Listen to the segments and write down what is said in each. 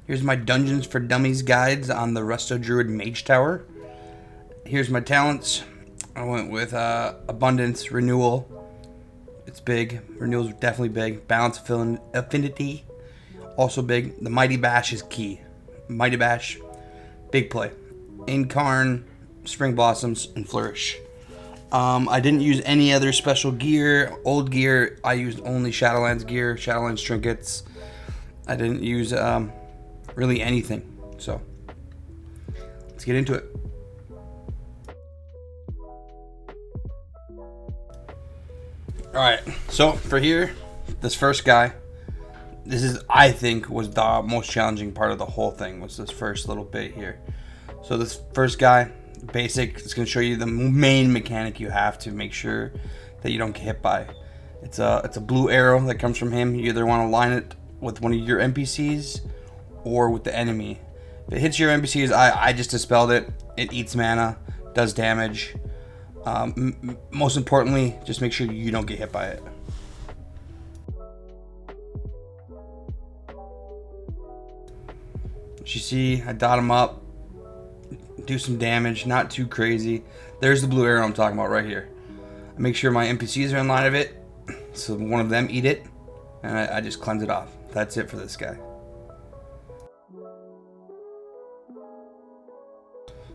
Here's my Dungeons for Dummies guides on the Resto Druid Mage Tower. Here's my talents. I went with Abundance, Renewal. It's big. Renewal's definitely big. Balance, Affinity, also big. The Mighty Bash is key. Mighty Bash, big play. Incarn, Spring Blossoms, and Flourish. I didn't use any other special gear, old gear. I used only Shadowlands gear, Shadowlands trinkets. I didn't use really anything. So let's get into it. Alright, so for here, this first guy, this is, I think, was the most challenging part of the whole thing, was this first little bit here. So this first guy, basic, it's going to show you the main mechanic you have to make sure that you don't get hit by. It's a blue arrow that comes from him. You either want to line it with one of your NPCs or with the enemy. If it hits your NPCs, I just dispelled it. It eats mana, does damage. Most importantly, just make sure you don't get hit by it. As you see, I dot him up, do some damage, not too crazy. There's the blue arrow I'm talking about right here. I make sure my NPCs are in line of it, so one of them eat it, and I just cleanse it off. That's it for this guy.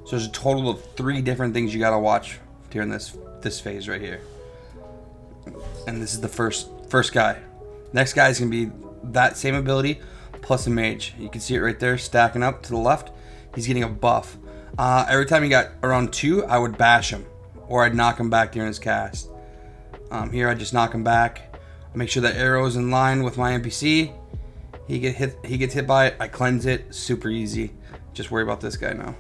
So there's a total of 3 different things you gotta watch during this phase right here. And this is the first guy. Next guy is gonna be that same ability plus a mage. You can see it right there stacking up to the left. He's getting a buff. Every time he got around 2, I would bash him, or I'd knock him back during his cast. Here I just knock him back. I make sure that arrow is in line with my NPC. He gets hit by it. I cleanse it. Super easy. Just worry about this guy now.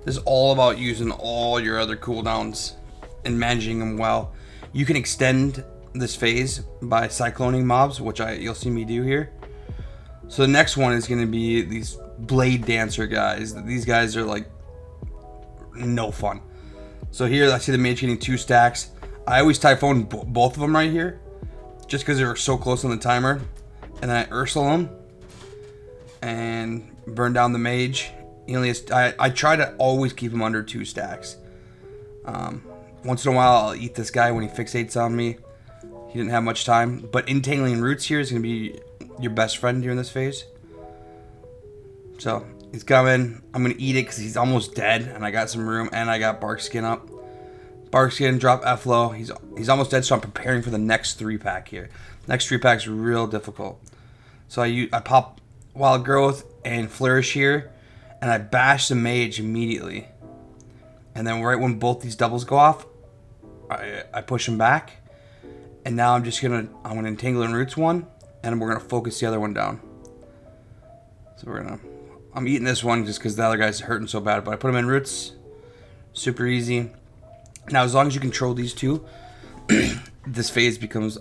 This is all about using all your other cooldowns and managing them well. You can extend this phase by cycloning mobs, which you'll see me do here. So the next one is going to be these blade dancer guys. These guys are like no fun. So here I see the mage getting 2 stacks. I always typhoon both of them right here, just because they're so close on the timer. And then I Ursula them and burn down the mage. He only has, I try to always keep him under 2 stacks. Once in a while I'll eat this guy when he fixates on me. He didn't have much time, but Entangling Roots here is going to be your best friend during this phase. So he's coming. I'm going to eat it because he's almost dead, and I got some room, and I got Bark Skin up. Bark Skin, drop F-Low. He's almost dead, so I'm preparing for the next 3-pack here. Next 3-pack's real difficult. So I pop Wild Growth and Flourish here, and I bash the mage immediately. And then right when both these doubles go off, I push him back. And now I'm gonna Entangle in Roots one, and we're gonna focus the other one down. So I'm eating this one just because the other guy's hurting so bad, but I put him in Roots. Super easy. Now as long as you control these 2, this phase becomes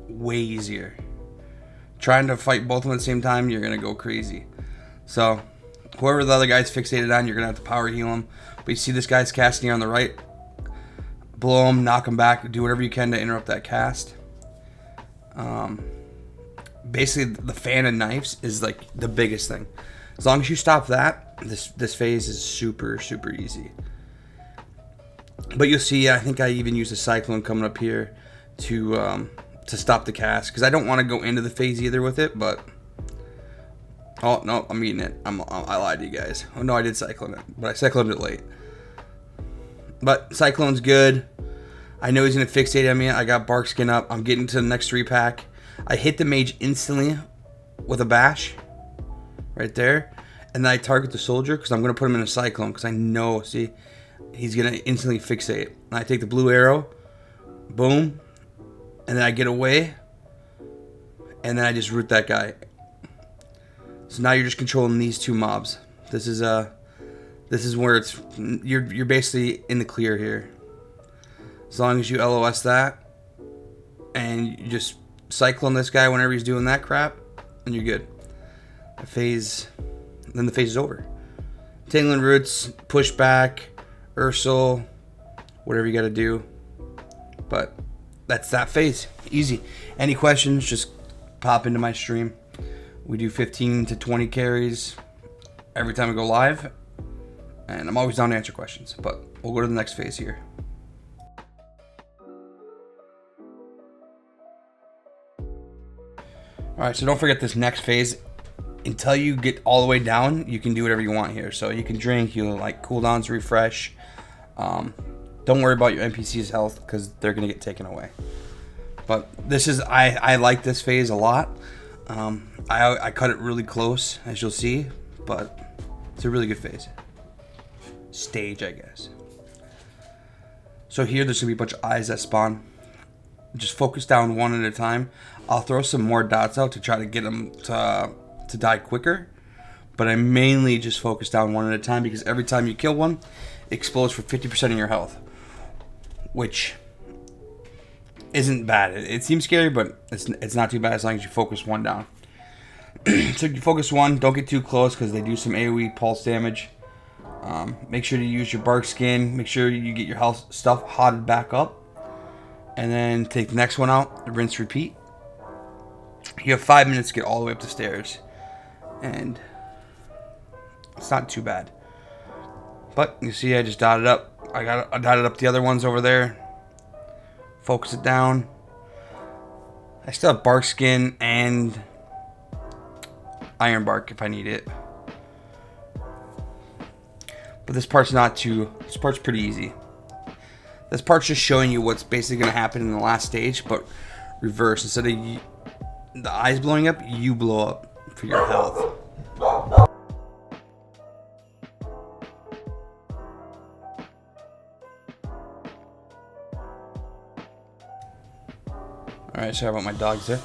way easier. Trying to fight both of them at the same time, you're gonna go crazy. So whoever the other guy's fixated on, you're gonna have to power heal him. But you see this guy's casting here on the right. Blow him, knock him back, do whatever you can to interrupt that cast. Basically, the fan of knives is like the biggest thing. As long as you stop that, this phase is super, super easy. But you'll see, I think I even used a Cyclone coming up here to stop the cast, because I don't want to go into the phase either with it, but... Oh, no, I'm eating it. I lied to you guys. Oh, no, I did Cyclone it, but I Cycloned it late. But Cyclone's good. I know he's going to fixate on me. I got Bark Skin up. I'm getting to the next 3-pack. I hit the mage instantly with a bash. Right there. And then I target the soldier because I'm going to put him in a Cyclone. Because I know, see, he's going to instantly fixate. And I take the blue arrow. Boom. And then I get away. And then I just root that guy. So now you're just controlling these 2 mobs. This is where you're basically in the clear here. As long as you LOS that and you just Cyclone this guy whenever he's doing that crap, and you're good. Then the phase is over. Tangling Roots, push back, Ursula, whatever you gotta do. But that's that phase. Easy. Any questions, just pop into my stream. We do 15 to 20 carries every time we go live, and I'm always down to answer questions. But we'll go to the next phase here. Alright, so don't forget this next phase. Until you get all the way down, you can do whatever you want here. So you can drink, you like cooldowns, refresh. Don't worry about your NPC's health because they're going to get taken away. But this is, I like this phase a lot. I cut it really close, as you'll see, but it's a really good phase. Stage, I guess. So here, there's going to be a bunch of eyes that spawn. Just focus down one at a time. I'll throw some more dots out to try to get them to die quicker. But I mainly just focus down one at a time because every time you kill one, it explodes for 50% of your health. Which isn't bad. It seems scary, but it's not too bad as long as you focus one down. So you focus one, don't get too close because they do some AoE pulse damage. Make sure to use your bark skin. Make sure you get your health stuff hotted back up. And then take the next one out, rinse, repeat. You have 5 minutes to get all the way up the stairs. And it's not too bad. But you see I just dotted up. I dotted up the other ones over there. Focus it down. I still have bark skin and iron bark if I need it. But this part's pretty easy. This part's just showing you what's basically going to happen in the last stage, but reverse. Instead of the eyes blowing up, you blow up for your health. Alright, sorry about my dogs there.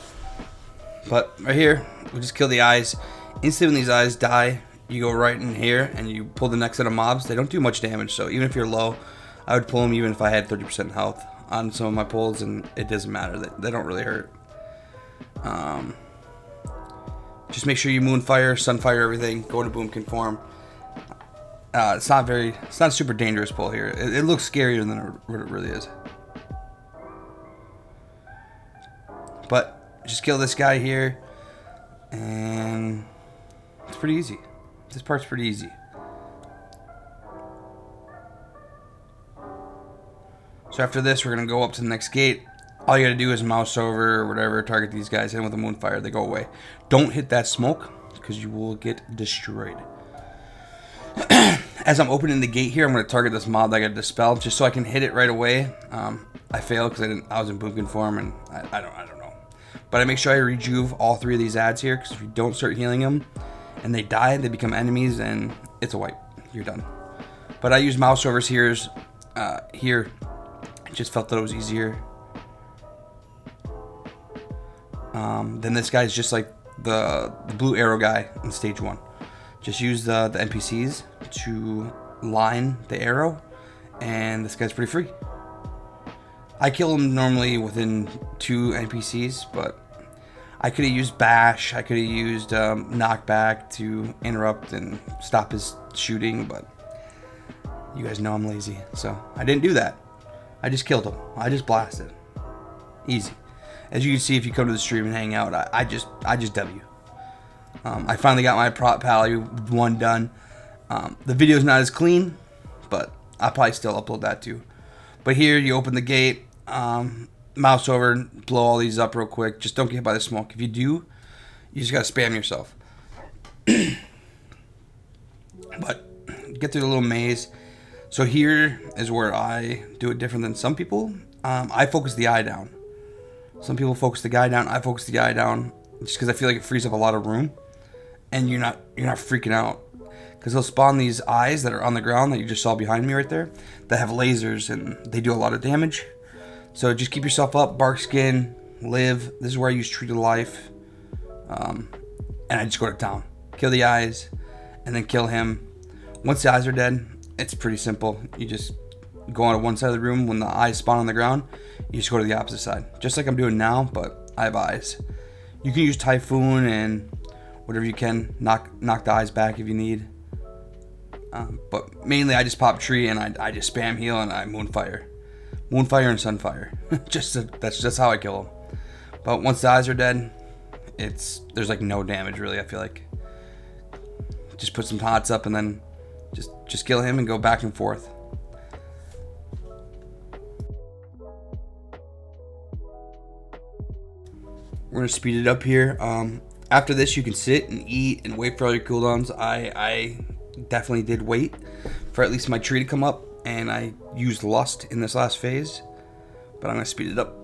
But right here, we just kill the eyes. Instantly when these eyes die, you go right in here and you pull the next set of mobs. They don't do much damage, so even if you're low, I would pull them even if I had 30% health on some of my pulls, and it doesn't matter. They don't really hurt. Just make sure you moonfire, sunfire everything. Go to boom conform. It's not a super dangerous pull here. It looks scarier than what it really is. But just kill this guy here, and it's pretty easy. This part's pretty easy. So after this, we're going to go up to the next gate. All you got to do is mouse over or whatever, target these guys, hit them with a moonfire, they go away. Don't hit that smoke because you will get destroyed. As I'm opening the gate here, I'm going to target this mob that I got dispelled just so I can hit it right away. I failed because I was in boom conform and I don't know. But I make sure I rejuve all three of these ads here because if you don't start healing them and they die, they become enemies and it's a wipe. You're done. But I use mouse overs here. I just felt that it was easier. Then this guy's just like the blue arrow guy in stage 1. Just use the NPCs to line the arrow, and this guy's pretty free. I kill him normally within 2 NPCs, but I could have used bash, I could have used knockback to interrupt and stop his shooting, but you guys know I'm lazy, so I didn't do that. I just killed him. I just blasted. Easy. As you can see, if you come to the stream and hang out, I just W. I finally got my prop pally 1 done. The video's not as clean, but I'll probably still upload that too. But here, you open the gate, mouse over, blow all these up real quick. Just don't get hit by the smoke. If you do, you just gotta spam yourself. But get through the little maze. So here is where I do it different than some people. I focus the eye down. Some people focus the guy down. I focus the eye down just because I feel like it frees up a lot of room, and you're not freaking out because they'll spawn these eyes that are on the ground that you just saw behind me right there that have lasers and they do a lot of damage. So just keep yourself up. Bark skin, live. This is where I use Tree to Life, and I just go to town, kill the eyes, and then kill him. Once the eyes are dead, it's pretty simple. You just go on to one side of the room. When the eyes spawn on the ground, you just go to the opposite side, just like I'm doing now, but I have eyes. You can use Typhoon and whatever you can, knock the eyes back if you need. But mainly I just pop tree and I just spam heal and I moonfire. Moonfire and Sunfire. That's just how I kill them. But once the eyes are dead, there's like no damage really. I feel like just put some hots up and then just kill him and go back and forth. We're gonna speed it up here. After this, you can sit and eat and wait for all your cooldowns. I definitely did wait for at least my tree to come up, and I used Lust in this last phase, but I'm gonna speed it up.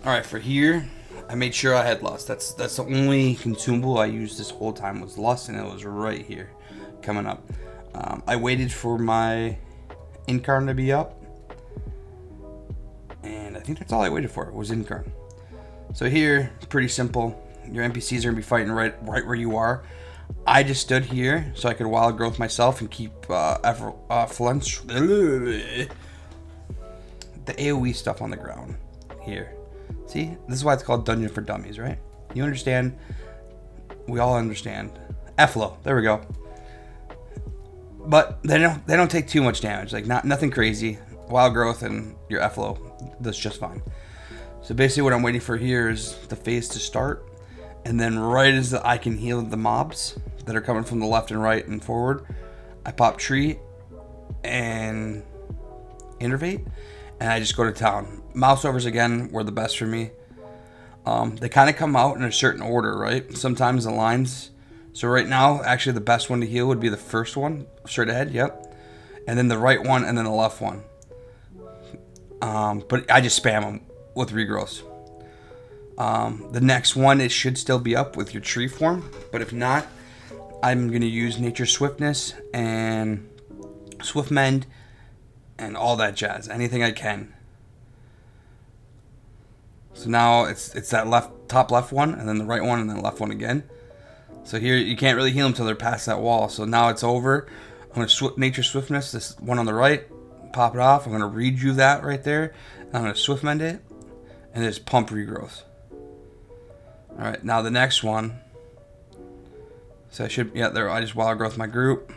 All right, for here, I made sure I had Lust. That's the only consumable I used this whole time was Lust, and it was right here, coming up. I waited for my Incarn to be up, and I think that's all I waited for was Incarn. So here, pretty simple. Your NPCs are gonna be fighting right where you are. I just stood here so I could wild growth myself and keep flinch the AoE stuff on the ground here. See, this is why it's called Dungeon for Dummies, right? You understand? We all understand. Efflo, there we go. But they don't take too much damage, like nothing crazy. Wild growth and your Efflo, that's just fine. So basically, what I'm waiting for here is the phase to start, and then right as I can heal the mobs that are coming from the left and right and forward, I pop tree and innervate, and I just go to town. Mouse overs again were the best for me. They kind of come out in a certain order, right? Sometimes the lines. So right now, actually the best one to heal would be the first one, straight ahead, yep. And then the right one, and then the left one. But I just spam them with regrowths. The next one, it should still be up with your tree form. But if not, I'm going to use Nature Swiftness and Swift Mend and all that jazz. Anything I can. So now it's that top left one, and then the right one, and then the left one again. So here you can't really heal them until they're past that wall. So now it's over. I'm going to Nature Swiftness, this one on the right, pop it off. I'm going to rejuve that right there. I'm going to Swift Mend it, and just pump regrowth. All right, now the next one. So I just wild growth my group.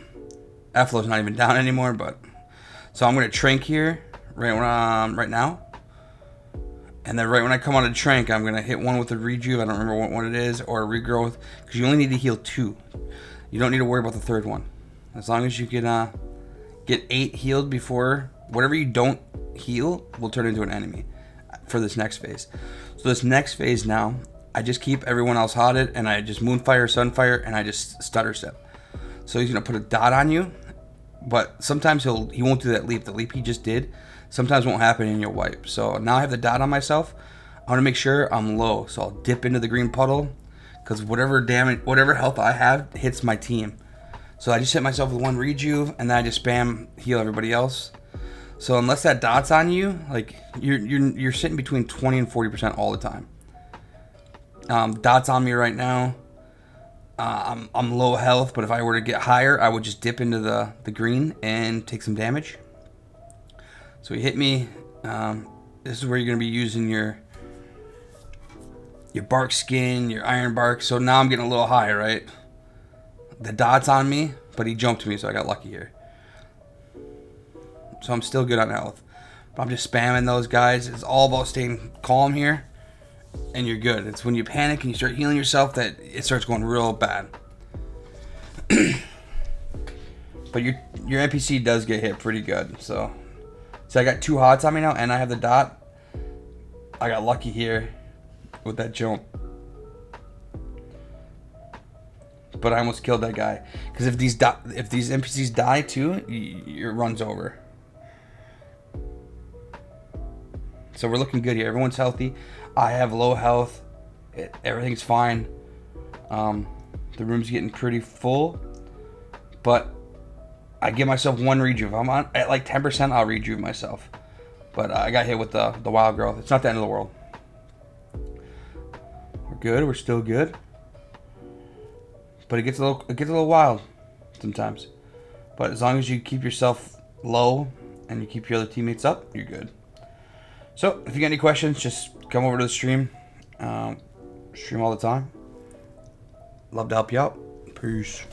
Efflo's not even down anymore, but so I'm going to Trank here right now. And then right when I come out of Trank, I'm going to hit one with a rejuve. I don't remember what one it is, or a regrowth, because you only need to heal 2. You don't need to worry about the third one. As long as you can get 8 healed before, whatever you don't heal will turn into an enemy for this next phase. So this next phase now, I just keep everyone else hotted, and I just Moonfire, Sunfire, and I just Stutter Step. So he's going to put a dot on you, but sometimes he won't do that leap. The leap he just did sometimes won't happen and you'll wipe. So now I have the dot on myself. I want to make sure I'm low, so I'll dip into the green puddle, because whatever health I have hits my team. So I just hit myself with one rejuve, and then I just spam heal everybody else. So unless that dot's on you, like you're sitting between 20 and 40% all the time. Dot's on me right now. I'm low health, but if I were to get higher, I would just dip into the green and take some damage. So he hit me. This is where you're going to be using your bark skin, your iron bark. So now I'm getting a little high, right? The dot's on me, but he jumped me, so I got lucky here. So I'm still good on health. But I'm just spamming those guys. It's all about staying calm here, and you're good. It's when you panic and you start healing yourself that it starts going real bad. But your NPC does get hit pretty good, so I got 2 hots on me now, and I have the dot. I got lucky here with that jump. But I almost killed that guy. Because if these NPCs die too, your run's over. So we're looking good here. Everyone's healthy. I have low health. Everything's fine. The room's getting pretty full. But I give myself 1 rejuve. If I'm at like 10%, I'll rejuve myself. But I got hit with the wild growth. It's not the end of the world. We're good. We're still good. But it gets a little wild sometimes. But as long as you keep yourself low and you keep your other teammates up, you're good. So if you got any questions, just come over to the stream. Stream all the time. Love to help you out. Peace.